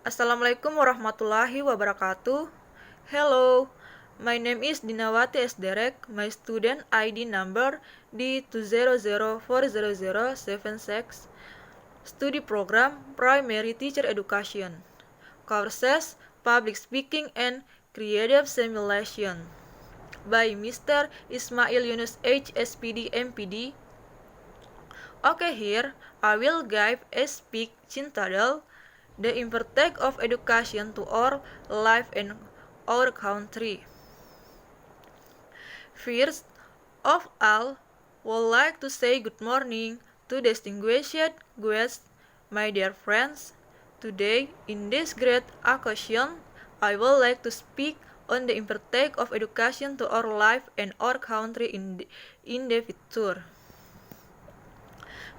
Assalamualaikum warahmatullahi wabarakatuh. Hello, my name is Dinawati S. Derek. My student ID number D200400076. Study program Primary Teacher Education. Courses Public Speaking and Creative Simulation by Mr. Ismail Yunus H. SPD MPD. Okay, here I will give a speak Cintadel, the impact of education to our life and our country. First of all, would like to say good morning to distinguished guests, my dear friends. Today, in this great occasion, I would like to speak on the impact of education to our life and our country in the future.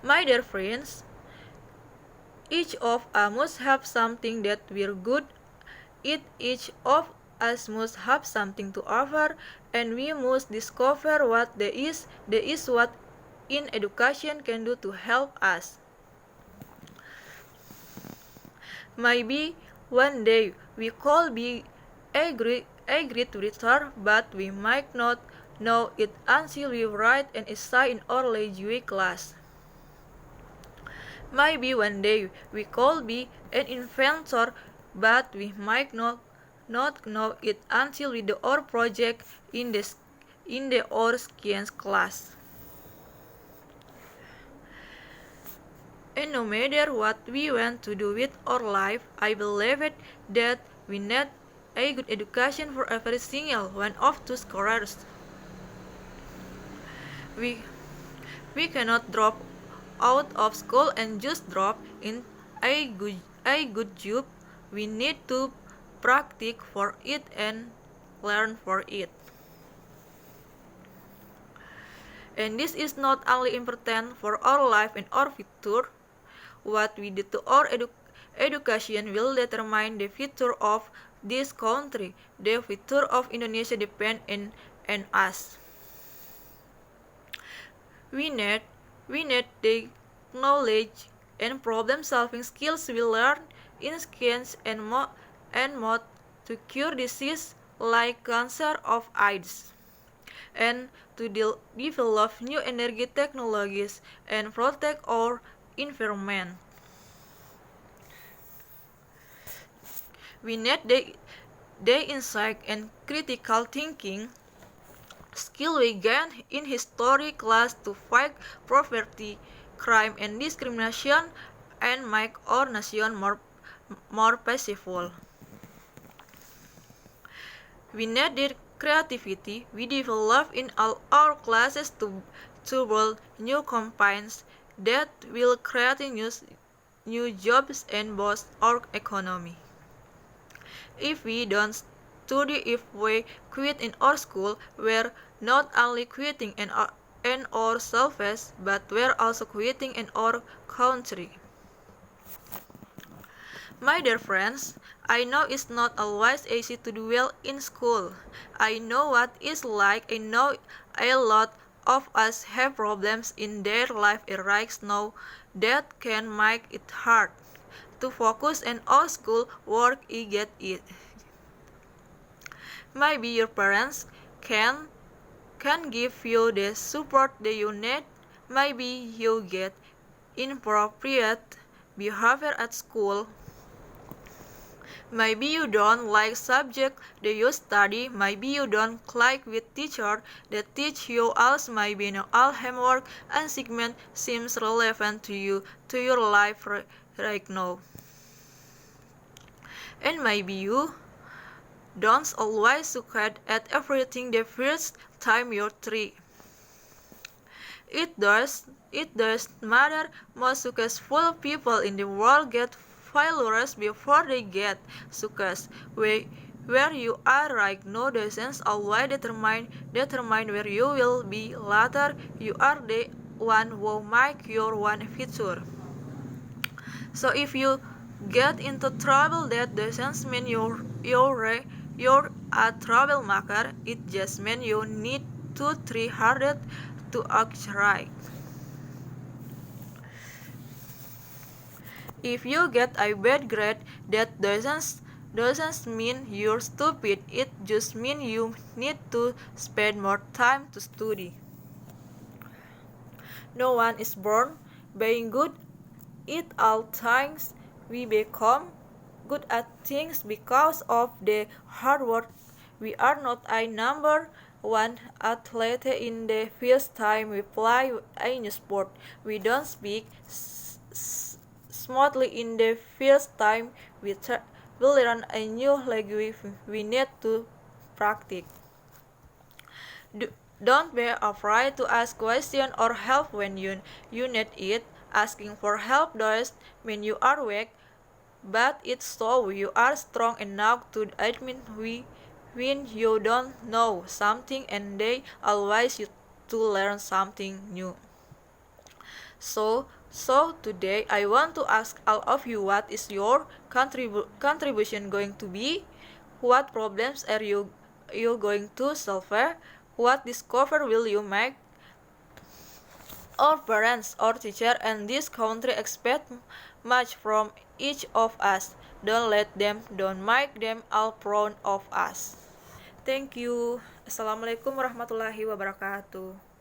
My dear friends, each of us must have something that we're good at. Each of us must have something to offer, and we must discover what there is what in education can do to help us. Maybe one day we could be a great writer, but we might not know it until we write an essay in our language class. Maybe one day we could be an inventor, but we might not know it until we do our project in the our science class. And no matter what we want to do with our life, I believe that we need a good education for every single one of those careers. We cannot drop out of school and just drop in a good job. We need to practice for it and learn for it. And this is not only important for our life and our future. What we do to our education will determine the future of this country. The future of Indonesia depends on us. We need the knowledge and problem-solving skills we learn in science and math to cure disease like cancer of AIDS, and to develop new energy technologies and protect our environment. We need the insight and critical thinking skill we gain in history class to fight poverty, crime, and discrimination, and make our nation more peaceful. We need the creativity we develop in all our classes to build new campaigns that will create new jobs and boost our economy. If we don't study, if we quit in our school, we're not only quitting in ourselves, but we're also quitting in our country. My dear friends, I know it's not always easy to do well in school. I know what it's like. I know a lot of us have problems in their life right now that can make it hard to focus on our school work. I get it. Maybe your parents can give you the support that you need. Maybe you get inappropriate behavior at school. Maybe you don't like subject that you study. Maybe you don't like with teacher that teach you else. Maybe not all homework and assignment seems relevant to you, to your life right now. And maybe you don't always succeed at everything the first time you're three. It doesn't matter. Most successful people in the world get failures before they get success. Where you are right now doesn't always determine where you will be later. You are the one who make your one future. So if you get into trouble, that doesn't mean you're a troublemaker. It just means you need to try harder to act right. If you get a bad grade, that doesn't mean you're stupid. It just means you need to spend more time to study. No one is born being good at all times. We become good at things because of the hard work. We are not a number one athlete in the first time we play a new sport. We don't speak smoothly in the first time we learn a new language. We need to practice. Don't be afraid to ask questions or help when you need it. Asking for help does mean you are weak, but it's so you are strong enough to admit when you don't know something, and they always you to learn something new. So today I want to ask all of you, what is your contribution going to be? What problems are you going to solve? What discovery will you make? Our parents, our teacher, and this country expect much from each of us. Don't make them all proud of us. Thank you. Assalamualaikum warahmatullahi wabarakatuh.